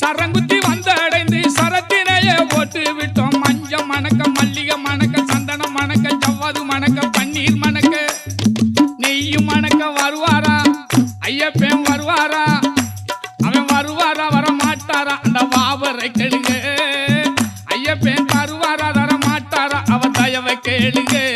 சரங்குத்தி வந்தடைந்து சரத்தினையே போட்டு விட்டோம். மஞ்சள் மணக்க, மல்லிகை மணக்க, சந்தனம் மணக்க, ஜவ்வாது மணக்க, பன்னீர் மணக்க, நெய்யும் மணக்க வருவாரா ஐயப்பன் வருவாரா? அவன் வருவாரா வர மாட்டாரா? அந்த வாவரை கேளுங்க. ஐயப்பன் தருவாரா தர மாட்டாரா? அவன் தயவை கேளுங்க.